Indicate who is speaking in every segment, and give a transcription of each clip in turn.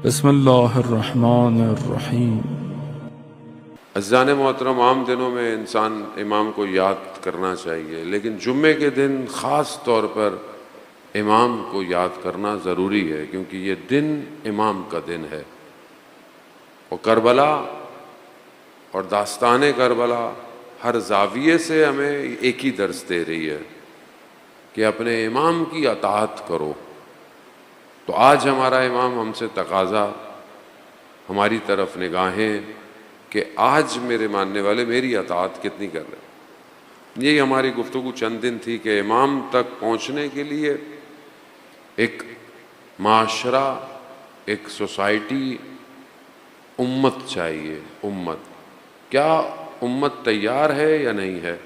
Speaker 1: بسم اللہ الرحمن الرحیم۔
Speaker 2: عزیزان محترم، عام دنوں میں انسان امام کو یاد کرنا چاہیے، لیکن جمعے کے دن خاص طور پر امام کو یاد کرنا ضروری ہے، کیونکہ یہ دن امام کا دن ہے۔ اور کربلا اور داستان کربلا ہر زاویے سے ہمیں ایک ہی درس دے رہی ہے کہ اپنے امام کی اطاعت کرو۔ تو آج ہمارا امام ہم سے تقاضا، ہماری طرف نگاہیں کہ آج میرے ماننے والے میری اطاعت کتنی کر رہے ہیں۔ یہی ہماری گفتگو چند دن تھی کہ امام تک پہنچنے کے لیے ایک معاشرہ، ایک سوسائٹی، امت چاہیے۔ امت کیا امت تیار ہے یا نہیں ہے؟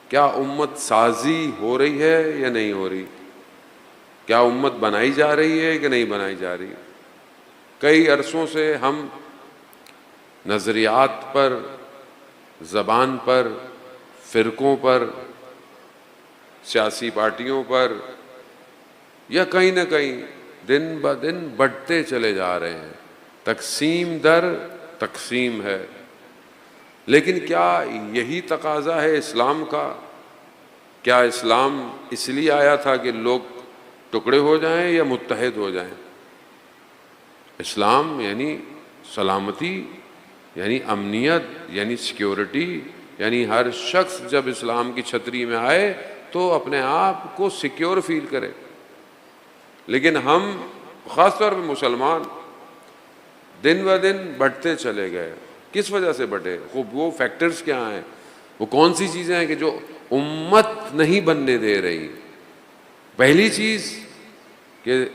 Speaker 2: کیا امت سازی ہو رہی ہے یا نہیں ہو رہی؟ کیا امت بنائی جا رہی ہے کہ نہیں بنائی جا رہی؟ کئی عرصوں سے ہم نظریات پر، زبان پر، فرقوں پر، سیاسی پارٹیوں پر یا کہیں نہ کہیں دن بدن بڑھتے چلے جا رہے ہیں۔ تقسیم در تقسیم ہے، لیکن کیا یہی تقاضا ہے اسلام کا؟ کیا اسلام اس لیے آیا تھا کہ لوگ ٹکڑے ہو جائیں یا متحد ہو جائیں؟ اسلام یعنی سلامتی، یعنی امنیت، یعنی سیکیورٹی، یعنی ہر شخص جب اسلام کی چھتری میں آئے تو اپنے آپ کو سیکیور فیل کرے۔ لیکن ہم خاص طور پہ مسلمان دن بہ دن بڑھتے چلے گئے۔ کس وجہ سے بڑھے؟ خوب وہ فیکٹرز کیا ہیں؟ وہ کون سی چیزیں ہیں کہ جو امت نہیں بننے دے رہی؟ پہلی چیز کہ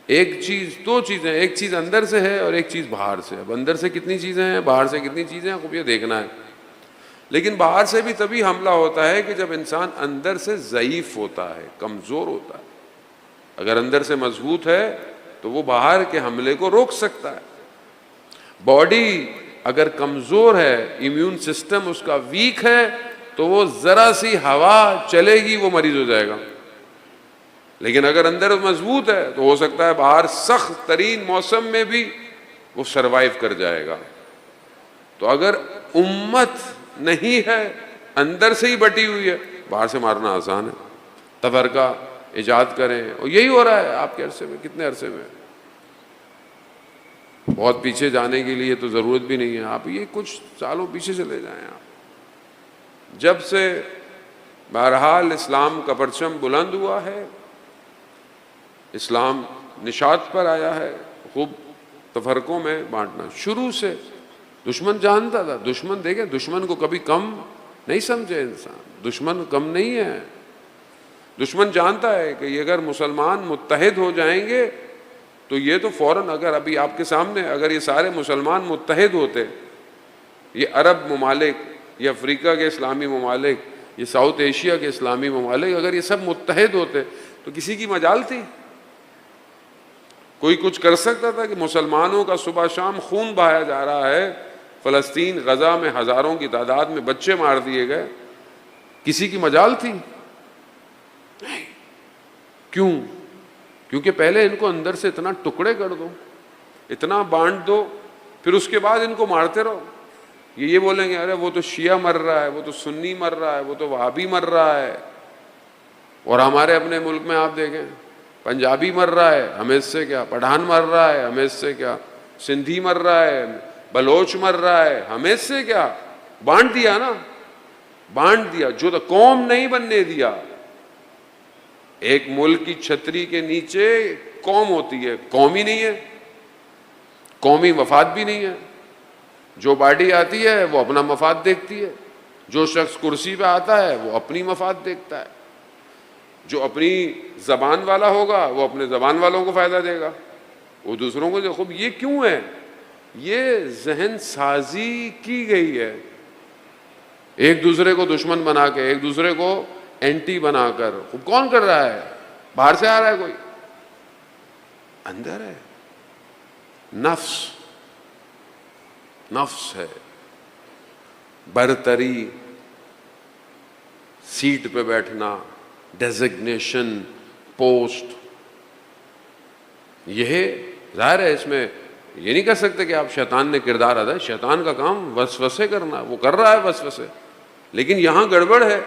Speaker 2: ایک چیز، دو چیزیں، ایک چیز اندر سے ہے اور ایک چیز باہر سے۔ اب اندر سے کتنی چیزیں ہیں، باہر سے کتنی چیزیں ہیں، خوب یہ دیکھنا ہے۔ لیکن باہر سے بھی تبھی حملہ ہوتا ہے کہ جب انسان اندر سے ضعیف ہوتا ہے، کمزور ہوتا ہے۔ اگر اندر سے مضبوط ہے تو وہ باہر کے حملے کو روک سکتا ہے۔ باڈی اگر کمزور ہے، امیون سسٹم اس کا ویک ہے، تو وہ ذرا سی ہوا چلے گی وہ مریض ہو جائے گا۔ لیکن اگر اندر مضبوط ہے تو ہو سکتا ہے باہر سخت ترین موسم میں بھی وہ سروائیو کر جائے گا۔ تو اگر امت نہیں ہے، اندر سے ہی بٹی ہوئی ہے، باہر سے مارنا آسان ہے۔ تفرقہ ایجاد کریں، اور یہی ہو رہا ہے آپ کے عرصے میں۔ کتنے عرصے میں؟ بہت پیچھے جانے کے لیے تو ضرورت بھی نہیں ہے، آپ یہ کچھ سالوں پیچھے چلے جائیں۔ آپ جب سے بہرحال اسلام کا پرچم بلند ہوا ہے، اسلام نشاط پر آیا ہے، خوب تفرقوں میں بانٹنا شروع سے دشمن جانتا تھا۔ دشمن دیکھیں، دشمن کو کبھی کم نہیں سمجھے انسان، دشمن کم نہیں ہے۔ دشمن جانتا ہے کہ یہ اگر مسلمان متحد ہو جائیں گے تو یہ تو فوراً، اگر ابھی آپ کے سامنے اگر یہ سارے مسلمان متحد ہوتے، یہ عرب ممالک، یہ افریقہ کے اسلامی ممالک، یہ ساؤتھ ایشیا کے اسلامی ممالک، اگر یہ سب متحد ہوتے تو کسی کی مجال تھی؟ کوئی کچھ کر سکتا تھا کہ مسلمانوں کا صبح شام خون بہایا جا رہا ہے، فلسطین غزہ میں ہزاروں کی تعداد میں بچے مار دیے گئے، کسی کی مجال تھی؟ نہیں۔ کیوں؟ کیونکہ پہلے ان کو اندر سے اتنا ٹکڑے کر دو، اتنا بانٹ دو، پھر اس کے بعد ان کو مارتے رہو۔ یہ بولیں گے ارے وہ تو شیعہ مر رہا ہے، وہ تو سنی مر رہا ہے، وہ تو وہابی مر رہا ہے۔ اور ہمارے اپنے ملک میں آپ دیکھیں، پنجابی مر رہا ہے، ہمیں اس سے کیا؟ پٹھان مر رہا ہے، ہمیں اس سے کیا؟ سندھی مر رہا ہے، بلوچ مر رہا ہے، ہمیں اس سے کیا؟ بانٹ دیا نا، بانٹ دیا۔ جو تو قوم نہیں بننے دیا۔ ایک ملک کی چھتری کے نیچے قوم ہوتی ہے، قوم ہی نہیں ہے، قومی مفاد بھی نہیں ہے۔ جو پارٹی آتی ہے وہ اپنا مفاد دیکھتی ہے، جو شخص کرسی پہ آتا ہے وہ اپنی مفاد دیکھتا ہے، جو اپنی زبان والا ہوگا وہ اپنے زبان والوں کو فائدہ دے گا، وہ دوسروں کو خوب۔ یہ کیوں ہے؟ یہ ذہن سازی کی گئی ہے، ایک دوسرے کو دشمن بنا کے، ایک دوسرے کو اینٹی بنا کر۔ خوب کون کر رہا ہے؟ باہر سے آ رہا ہے کوئی؟ اندر ہے۔ نفس، نفس ہے، برتری، سیٹ پہ بیٹھنا، ڈیزگنیشن، پوسٹ، یہ ظاہر ہے اس میں یہ نہیں کہہ سکتے کہ آپ شیطان نے کردار ادا، شیطان کا کام وسوسے کرنا، وہ کر رہا ہے وسوسے، لیکن یہاں گڑبڑ ہے،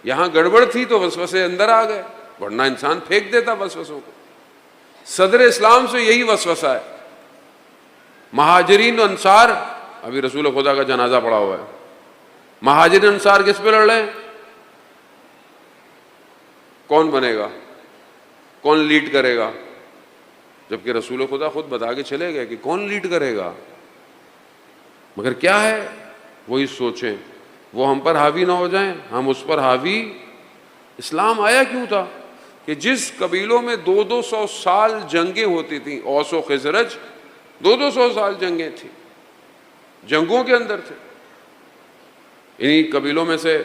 Speaker 2: یہاں گڑبڑ تھی تو وسوسے اندر آ گئے، ورنہ انسان پھینک دیتا وسوسوں کو۔ صدر اسلام سے یہی وسوسہ ہے۔ مہاجرین و انصار، ابھی رسول خدا کا جنازہ پڑا ہوا ہے، مہاجرین انصار کس پہ لڑ رہے ہیں؟ کون بنے گا، کون لیڈ کرے گا؟ جبکہ رسول خدا خود بتا کے چلے گئے کہ کون لیڈ کرے گا، مگر کیا ہے وہی سوچیں، وہ ہم پر حاوی نہ ہو جائیں، ہم اس پر حاوی۔ اسلام آیا کیوں تھا کہ جس قبیلوں میں 200 سال جنگیں ہوتی تھیں، اوس و خزرج، 200 سال جنگیں تھیں، جنگوں کے اندر تھے، انہی قبیلوں میں سے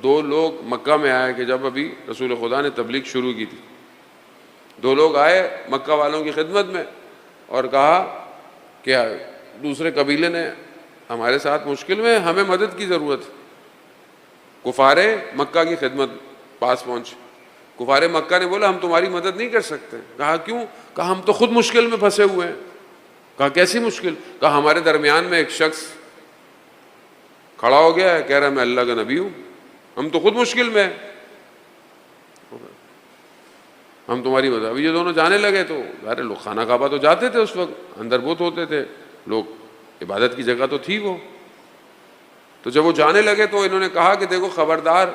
Speaker 2: 2 لوگ مکہ میں آئے کہ جب ابھی رسول خدا نے تبلیغ شروع کی تھی، 2 لوگ آئے مکہ والوں کی خدمت میں اور کہا کہ دوسرے قبیلے نے ہمارے ساتھ مشکل میں، ہمیں مدد کی ضرورت ہے۔ کفار مکہ کی خدمت پاس پہنچے، کفار مکہ نے بولا ہم تمہاری مدد نہیں کر سکتے۔ کہا کیوں؟ کہا ہم تو خود مشکل میں پھنسے ہوئے ہیں۔ کہا کیسی مشکل؟ کہا ہمارے درمیان میں ایک شخص کھڑا ہو گیا ہے، کہہ رہا ہے میں اللہ کا نبی ہوں، ہم تو خود مشکل میں ہیں، ہم تمہاری مدد۔ ابھی یہ دونوں جانے لگے تو ظاہر لوگ خانہ کعبہ تو جاتے تھے، اس وقت اندر بت ہوتے تھے لوگ، عبادت کی جگہ تو تھی وہ، تو جب وہ جانے لگے تو انہوں نے کہا کہ دیکھو خبردار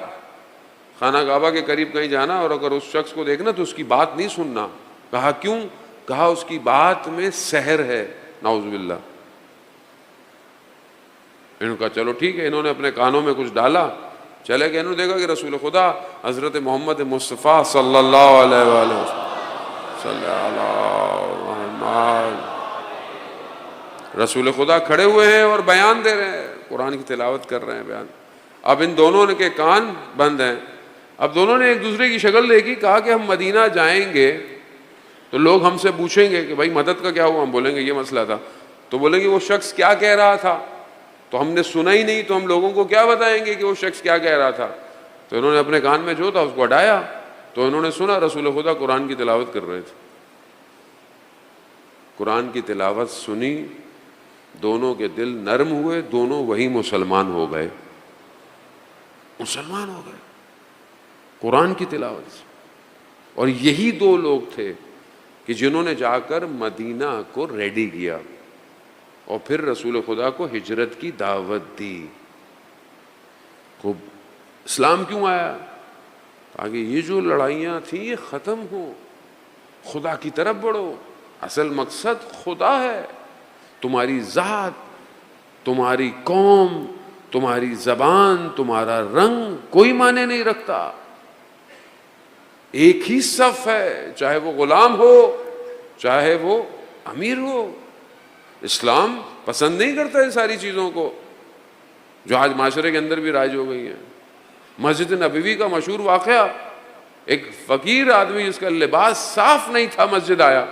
Speaker 2: خانہ کعبہ کے قریب کہیں جانا اور اگر اس شخص کو دیکھنا تو اس کی بات نہیں سننا۔ کہا کیوں؟ کہا اس کی بات میں سحر ہے، نعوذ باللہ۔ انہوں نے کہا چلو ٹھیک ہے، انہوں نے اپنے کانوں میں کچھ ڈالا، چلے گئے، انہوں نے دیکھا کہ رسول خدا حضرت محمد مصطفیٰ صلی اللہ علیہ وآلہ صلی اللہ محمد، رسول خدا کھڑے ہوئے ہیں اور بیان دے رہے ہیں، قرآن کی تلاوت کر رہے ہیں، بیان۔ اب ان دونوں کے کان بند ہیں، اب دونوں نے ایک دوسرے کی شکل دیکھی، کہا کہ ہم مدینہ جائیں گے تو لوگ ہم سے پوچھیں گے کہ بھائی مدد کا کیا ہوا، ہم بولیں گے یہ مسئلہ تھا، تو بولیں گے وہ شخص کیا کہہ رہا تھا، تو ہم نے سنا ہی نہیں، تو ہم لوگوں کو کیا بتائیں گے کہ وہ شخص کیا کہہ رہا تھا۔ تو انہوں نے اپنے کان میں جو تھا اس کو ہٹایا، تو انہوں نے سنا رسول خدا قرآن کی تلاوت کر رہے تھے، قرآن کی تلاوت سنی، دونوں کے دل نرم ہوئے، دونوں وہی مسلمان ہو گئے، مسلمان ہو گئے قرآن کی تلاوت سے۔ اور یہی 2 لوگ تھے کہ جنہوں نے جا کر مدینہ کو ریڈی کیا اور پھر رسول خدا کو ہجرت کی دعوت دی۔ خوب اسلام کیوں آیا؟ تاکہ یہ جو لڑائیاں تھیں یہ ختم ہوں، خدا کی طرف بڑھو، اصل مقصد خدا ہے، تمہاری ذات، تمہاری قوم، تمہاری زبان، تمہارا رنگ کوئی معنی نہیں رکھتا، ایک ہی صف ہے، چاہے وہ غلام ہو چاہے وہ امیر ہو۔ اسلام پسند نہیں کرتا ان ساری چیزوں کو جو آج معاشرے کے اندر بھی رائج ہو گئی ہیں۔ مسجد نبوی کا مشہور واقعہ، ایک فقیر آدمی جس کا لباس صاف نہیں تھا مسجد آیا،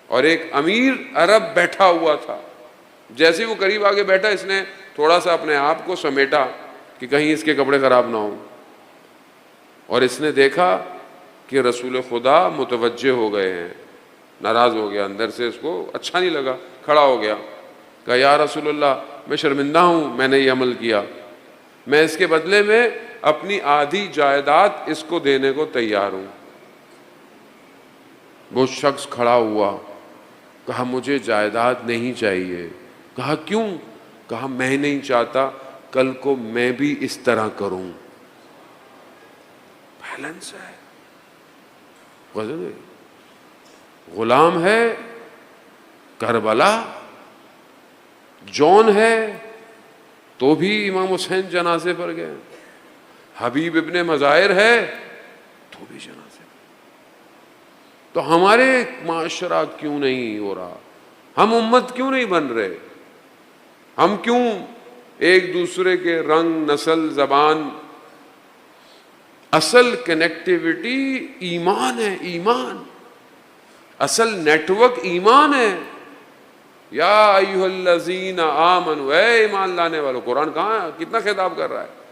Speaker 2: اور ایک امیر عرب بیٹھا ہوا تھا، جیسے ہی وہ قریب آگے بیٹھا اس نے تھوڑا سا اپنے آپ کو سمیٹا کہ کہیں اس کے کپڑے خراب نہ ہوں، اور اس نے دیکھا کہ رسول خدا متوجہ ہو گئے ہیں، ناراض ہو گیا، اندر سے اس کو اچھا نہیں لگا، کھڑا ہو گیا، کہا یا رسول اللہ میں شرمندہ ہوں میں نے یہ عمل کیا، میں اس کے بدلے میں اپنی آدھی جائیداد اس کو دینے کو تیار ہوں۔ وہ شخص کھڑا ہوا، کہا مجھے جائیداد نہیں چاہیے۔ کہا کیوں؟ کہا میں نہیں چاہتا کل کو میں بھی اس طرح کروں۔ بیلنس ہے، غلام ہے کربلا، جون ہے تو بھی امام حسین جنازے پر گئے، حبیب ابن مظاہر ہے تو بھی جنازے پر۔ تو ہمارے معاشرہ کیوں نہیں ہو رہا؟ ہم امت کیوں نہیں بن رہے؟ ہم کیوں ایک دوسرے کے رنگ، نسل، زبان؟ اصل کنیکٹیوٹی ایمان ہے، ایمان، اصل نیٹ ورک ایمان ہے۔ یا ایھا الذین آمنوا، اے ایمان لانے والوں۔ قرآن کہاں ہے؟ کتنا خطاب کر رہا ہے؟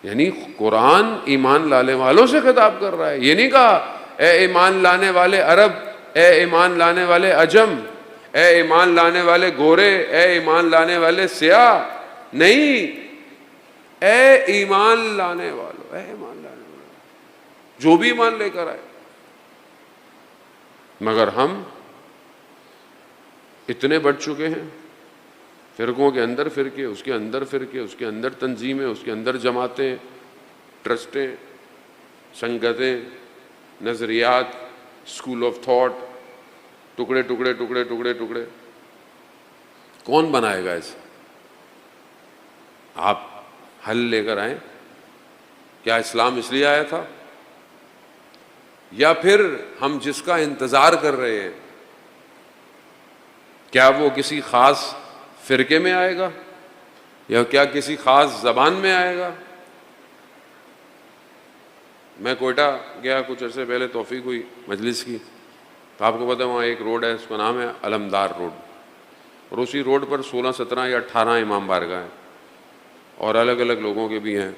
Speaker 2: یعنی قرآن ایمان لانے والوں سے خطاب کر رہا ہے، یہ نہیں کہا اے ایمان لانے والے عرب اے ایمان لانے والے عجم، اے ایمان لانے والے گورے، اے ایمان لانے والے سیاہ، نہیں، اے ایمان لانے والو، اے ایمان لانے والو، جو بھی ایمان لے کر آئے۔ مگر ہم اتنے بڑھ چکے ہیں، فرقوں کے اندر فرقے، اس کے اندر فرقے، اس کے اندر تنظیمیں، اس کے اندر جماعتیں، ٹرسٹیں، سنگتیں، نظریات، اسکول آف تھاٹ، ٹکڑے ٹکڑے ٹکڑے ٹکڑے ٹکڑے۔ کون بنائے گا اسے؟ آپ حل لے کر آئیں۔ کیا اسلام اس لیے آیا تھا؟ یا پھر ہم جس کا انتظار کر رہے ہیں، کیا وہ کسی خاص فرقے میں آئے گا یا کیا کسی خاص زبان میں آئے گا؟ میں کوئٹہ گیا کچھ عرصے پہلے، توفیق ہوئی مجلس کی، تو آپ کو پتہ ہے وہاں ایک روڈ ہے، اس کا نام ہے علمدار روڈ، اور اسی روڈ پر 16 17 یا 18 امام بارگاہ ہیں، اور الگ الگ لوگوں کے بھی ہیں،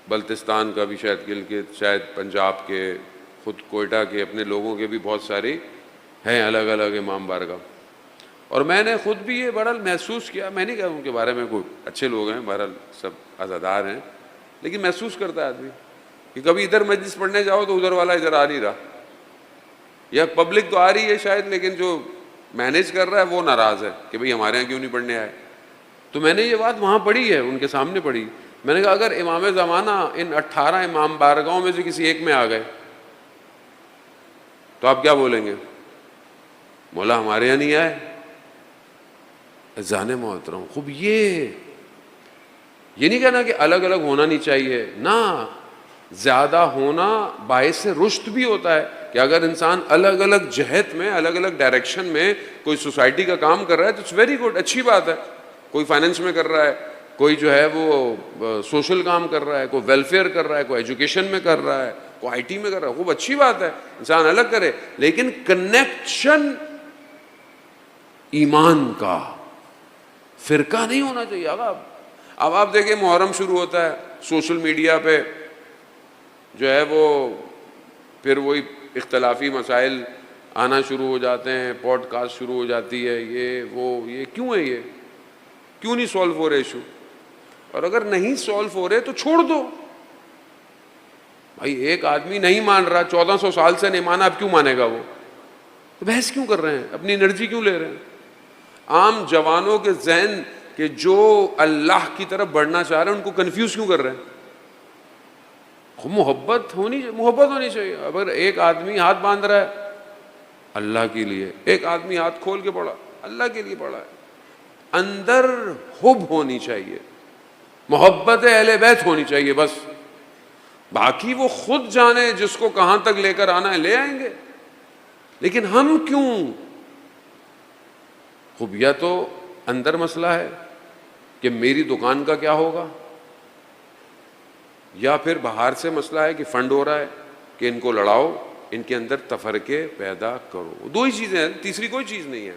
Speaker 2: بلتستان کا بھی، شاید گلگت، شاید پنجاب کے، خود کوئٹہ کے اپنے لوگوں کے بھی بہت ساری ہیں الگ الگ امام بارگاہ۔ اور میں نے خود بھی یہ بہرحال محسوس کیا، میں نہیں کہا ان کے بارے میں کوئی اچھے لوگ ہیں، بہرحال سب عزادار ہیں، لیکن محسوس کرتا ہے آدمی کہ کبھی ادھر مجلس پڑھنے جاؤ تو ادھر والا ادھر آ نہیں رہا، یا پبلک تو آ رہی ہے شاید، لیکن جو مینیج کر رہا ہے وہ ناراض ہے کہ بھئی ہمارے یہاں کیوں نہیں پڑھنے آئے۔ تو میں نے یہ بات وہاں پڑھی ہے، ان کے سامنے پڑھی، میں نے کہا اگر امام زمانہ ان 18 امام بارگاہوں میں سے کسی ایک میں آ گئے تو آپ کیا بولیں گے؟ مولا ہمارے یہاں نہیں آئے۔ اذان محترم، خوب یہ نہیں کہنا کہ الگ الگ ہونا نہیں چاہیے، نہ، زیادہ ہونا باعث رشد بھی ہوتا ہے، کہ اگر انسان الگ الگ جہت میں، الگ الگ ڈائریکشن میں کوئی سوسائٹی کا کام کر رہا ہے تو اٹس ویری گڈ، اچھی بات ہے۔ کوئی فائننس میں کر رہا ہے، کوئی جو ہے وہ سوشل کام کر رہا ہے، کوئی ویلفیئر کر رہا ہے، کوئی ایجوکیشن میں کر رہا ہے، کوئی آئی ٹی میں کر رہا ہے، خوب اچھی بات ہے، انسان الگ کرے، لیکن کنیکشن ایمان کا، فرقہ نہیں ہونا چاہیے۔ اب آپ دیکھیں محرم شروع ہوتا ہے، سوشل میڈیا پہ جو ہے وہ پھر وہی اختلافی مسائل آنا شروع ہو جاتے ہیں، پوڈ کاسٹ شروع ہو جاتی ہے، یہ کیوں ہے، یہ کیوں نہیں سولو ہو رہے ایشو؟ اور اگر نہیں سولو ہو رہے تو چھوڑ دو بھائی، ایک آدمی نہیں مان رہا، 1400 سال سے نہیں مانا، اب کیوں مانے گا وہ؟ تو بحث کیوں کر رہے ہیں، اپنی انرجی کیوں لے رہے ہیں؟ عام جوانوں کے ذہن کہ جو اللہ کی طرف بڑھنا چاہ رہے ہیں ان کو کنفیوز کیوں کر رہے ہیں؟ محبت ہونی چاہیے۔ اگر ایک آدمی ہاتھ باندھ رہا ہے اللہ کے لیے، ایک آدمی ہاتھ کھول کے پڑا اللہ کے لیے پڑا ہے، اندر حب ہونی چاہیے، محبت اہل بیت ہونی چاہیے، بس باقی وہ خود جانے جس کو کہاں تک لے کر آنا ہے لے آئیں گے، لیکن ہم کیوں؟ خوب یا تو اندر مسئلہ ہے کہ میری دکان کا کیا ہوگا، یا پھر باہر سے مسئلہ ہے کہ فنڈ ہو رہا ہے کہ ان کو لڑاؤ، ان کے اندر تفرقے پیدا کرو۔ دو ہی چیزیں ہیں، تیسری کوئی چیز نہیں ہے۔